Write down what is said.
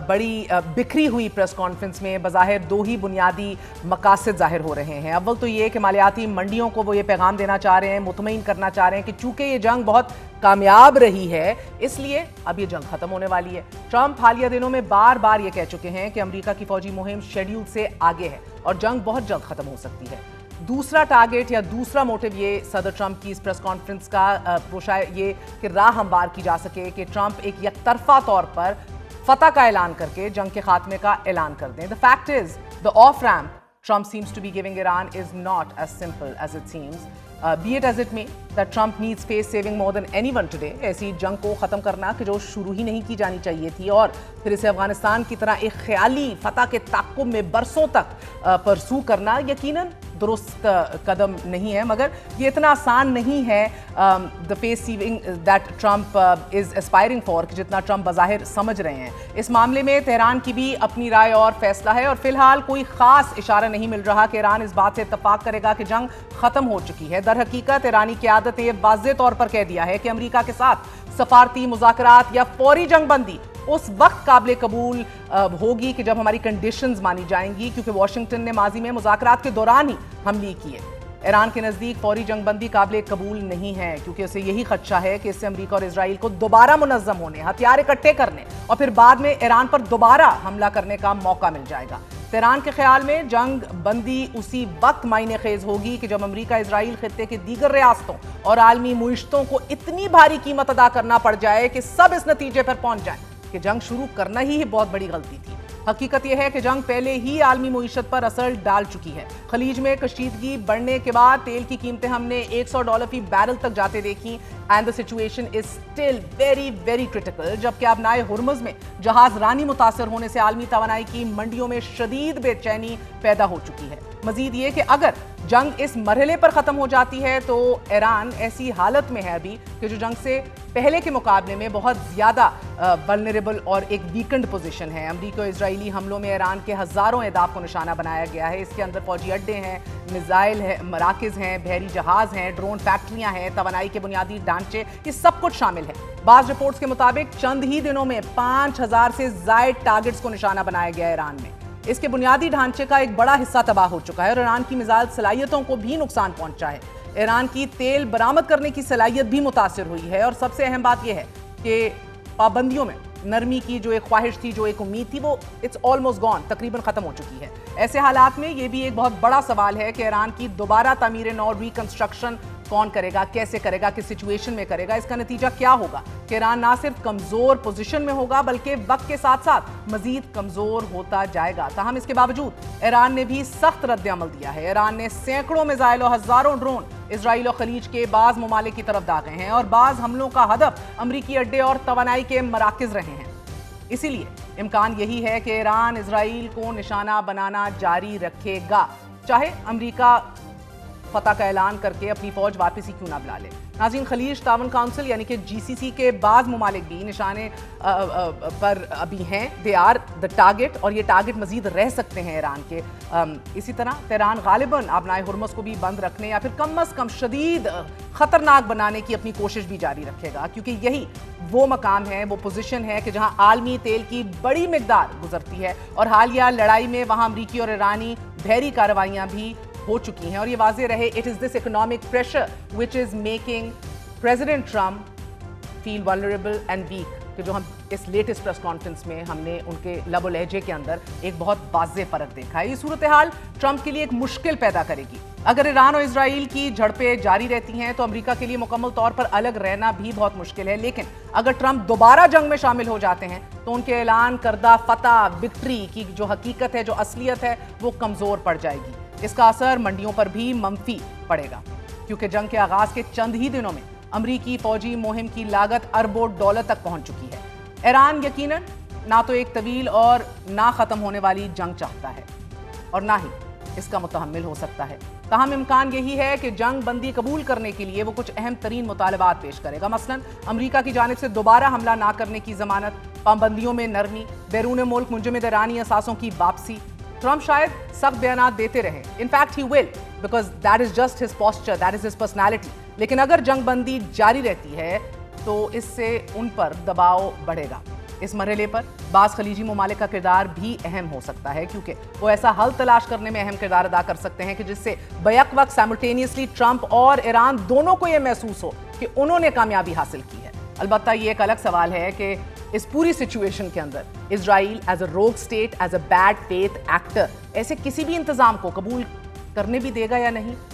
बड़ी बिखरी हुई प्रेस कॉन्फ्रेंस में बज़ाहिर दो ही बुनियादी मकासद ज़ाहिर हो रहे हैं। अव्वल तो ये कि मालियाती मंडियों को वो ये पैगाम देना चाह रहे हैं, मुतमईन करना चाह रहे हैं कि चूंकि ये जंग बहुत कामयाब रही है इसलिए अब ये जंग खत्म होने वाली है। ट्रंप हालिया दिनों में बार बार ये कह चुके हैं कि अमेरिका की फौजी मुहिम शेड्यूल से आगे है और जंग बहुत जल्द खत्म हो सकती है। दूसरा टारगेट या दूसरा मोटिव ये सदर ट्रंप की इस प्रेस कॉन्फ्रेंस का शायद ये कि राह हमवार की जा सके कि ट्रंप एक यकतरफा तौर पर फतह का ऐलान करके जंग के खात्मे का ऐलान कर दें। The fact is the of ramp Trump seems to be giving Iran is not as simple as it seems. Be it as it may that Trump needs face saving more than anyone today. ऐसी जंग को ख़त्म करना कि जो शुरू ही नहीं की जानी चाहिए थी और फिर इसे अफगानिस्तान की तरह एक ख्याली फतह के ताक़ुब में बरसों तक परसू करना यकीनन दुरुस्त कदम नहीं है, मगर ये इतना आसान नहीं है the face saving that Trump is aspiring for कि जितना ट्रंप बज़ाहिर समझ रहे हैं। इस मामले में तेहरान की भी अपनी राय और फैसला है और फिलहाल कोई ख़ास इशारा नहीं मिल रहा कि ईरान इस बात से इत्तफाक करेगा कि जंग ख़त्म हो चुकी है। दर हकीकत ईरानी क़यादत ने वाज़ेह तौर पर कह दिया है कि अमेरिका के साथ सफारती मुज़ाकरात या फौरी जंग बंदी उस वक्त काबिल कबूल होगी कि जब हमारी कंडीशंस मानी जाएंगी, क्योंकि वाशिंगटन ने माजी में मुज़ाकरात के दौरान ही हमले किए। ईरान के नज़दीक फौरी जंग बंदी काबिल कबूल नहीं है क्योंकि उसे यही खदशा है कि इससे अमेरिका और इजराइल को दोबारा मुनज़्ज़म होने, हथियार इकट्ठे करने और फिर बाद में ईरान पर दोबारा हमला करने का मौका मिल जाएगा। तेहरान के ख्याल में जंग बंदी उसी वक्त मायने खेज होगी कि जब अमेरिका इजराइल खित्ते के दीगर रियासतों और आलमी मुइश्तों को इतनी भारी कीमत अदा करना पड़ जाए कि सब इस नतीजे पर पहुंच जाए कि जंग शुरू करना ही बहुत बड़ी गलती थी। हकीकत यह है कि जंग पहले ही आलमी मईशत पर असर डाल चुकी है। खलीज में कशीदगी बढ़ने के बाद तेल की कीमतें हमने $100 फी बैरल तक जाते देखी and the situation is still very very critical. जबकि अब नाए हुर्मुज़ में जहाज रानी मुतासर होने से आलमी तवानाई की मंडियों में शदीद बेचैनी पैदा हो चुकी है। मजीद ये कि अगर जंग इस मरहले पर ख़त्म हो जाती है तो ईरान ऐसी हालत में है अभी कि जो जंग से पहले के मुकाबले में बहुत ज़्यादा वल्नरेबल और एक वीकेंड पोजीशन है। अमरीकी और इजरायली हमलों में ईरान के हज़ारों अहदाफ को निशाना बनाया गया है। इसके अंदर फौजी अड्डे हैं, मिसाइल है, मराकज़ हैं, बहरी जहाज़ हैं, ड्रोन फैक्ट्रियाँ हैं, तवानाई के बुनियादी ढांचे, ये सब कुछ शामिल है। बाज़ रिपोर्ट्स के मुताबिक चंद ही दिनों में 5000 से ज़ायद टारगेट्स को निशाना बनाया गया ईरान में। इसके बुनियादी ढांचे का एक बड़ा हिस्सा तबाह हो चुका है और ईरान की मिसाइल सलाहियतों को भी नुकसान पहुंचा है। ईरान की तेल बरामद करने की सलाहियत भी मुतासिर हुई है और सबसे अहम बात यह है कि पाबंदियों में नरमी की जो एक ख्वाहिश थी, जो एक उम्मीद थी, वो इट्स ऑलमोस्ट गॉन, तकरीबन ख़त्म हो चुकी है। ऐसे हालात में ये भी एक बहुत बड़ा सवाल है कि ईरान की दोबारा तामीर नौ रिकंस्ट्रक्शन कौन करेगा, कैसे करेगा, किस सिचुएशन में करेगा। इसका नतीजा क्या होगा कि ईरान ना सिर्फ कमज़ोर पोजीशन में होगा बल्कि वक्त के साथ साथ मजीद कमज़ोर होता जाएगा। ताहम इसके बावजूद ईरान ने भी सख्त रद्द अमल दिया है। ईरान ने सैकड़ों मिसाइल और हज़ारों ड्रोन इजराइल और खलीज के बाज़ ममालिक की तरफ दागे हैं और बाज़ हमलों का हदफ अमरीकी अड्डे और तवानाई के मराकज़ रहे हैं। इसीलिए इम्कान यही है कि ईरान इजराइल को निशाना बनाना जारी रखेगा, चाहे अमरीका फतह का ऐलान करके अपनी फौज वापस ही क्यों ना बुला ले। नाज़रीन, खलीज तावन काउंसिल यानी कि GCC के बाज़ ममालिक भी निशाने पर अभी हैं, दे आर द टारगेट और ये टारगेट मजीद रह सकते हैं ईरान के। इसी तरह तेहरान गालिबन अब नाए हुर्मुज़ को भी बंद रखने या फिर कम अज़ कम शदीद ख़तरनाक बनाने की अपनी कोशिश भी जारी रखेगा, क्योंकि यही वो मकाम है, वो पोजीशन है कि जहां आलमी तेल की बड़ी मिकदार गुजरती है और हालिया लड़ाई में वहां अमरीकी और ईरानी बहरी कार्रवाइयां भी हो चुकी हैं। और ये वाज़ेह रहे, it is this economic pressure which is making President Trump feel vulnerable and weak, कि जो हम इस लेटेस्ट प्रेस कॉन्फ्रेंस में हमने उनके लब लहजे के अंदर एक बहुत वाज़ेह फ़र्क देखा है। ये सूरत हाल ट्रंप के लिए एक मुश्किल पैदा करेगी। अगर ईरान और इजराइल की झड़पें जारी रहती हैं तो अमेरिका के लिए मुकम्मल तौर पर अलग रहना भी बहुत मुश्किल है। लेकिन अगर ट्रंप दोबारा जंग में शामिल हो जाते हैं तो उनके ऐलान करदा फतह, विक्ट्री की जो हकीकत है, जो असलियत है, वो कमज़ोर पड़ जाएगी। इसका असर मंडियों पर भी मंफी पड़ेगा, क्योंकि जंग के आगाज के चंद ही दिनों में अमरीकी फौजी मुहिम की लागत अरबों डॉलर तक पहुंच चुकी है। ईरान यकीनन ना तो एक तवील और ना ख़त्म होने वाली जंग चाहता है और ना ही इसका मुतहम्मिल हो सकता है। ताहम इम्कान यही है कि जंग बंदी कबूल करने के लिए वो कुछ अहम तरीन मुतालबात पेश करेगा। मसलन अमरीका की जानिब से दोबारा हमला ना करने की जमानत, पाबंदियों में नरमी, बैरून मुल्क मुंजमद ईरानी असासों की वापसी। ट्रंप शायद सख्त बयान देते रहे, in fact he will, because that is just his posture, that is his personality. लेकिन अगर जंग बंदी जारी रहती है तो इससे उन पर दबाव बढ़ेगा। اس مرحلے پر بعض خلیجی ممالک کا کردار بھی اہم ہو سکتا ہے، کیونکہ وہ ایسا حل تلاش کرنے میں اہم کردار ادا کر سکتے ہیں کہ جس سے بیک وقت سائملٹینیسلی ٹرمپ اور ایران دونوں کو یہ محسوس ہو کہ انہوں نے کامیابی حاصل کی ہے۔ البتہ یہ ایک الگ سوال ہے کہ اس پوری سچویشن کے اندر اسرائیل ایز اے روگ state, as a bad faith actor ایسے کسی بھی انتظام کو قبول کرنے بھی دے گا یا نہیں۔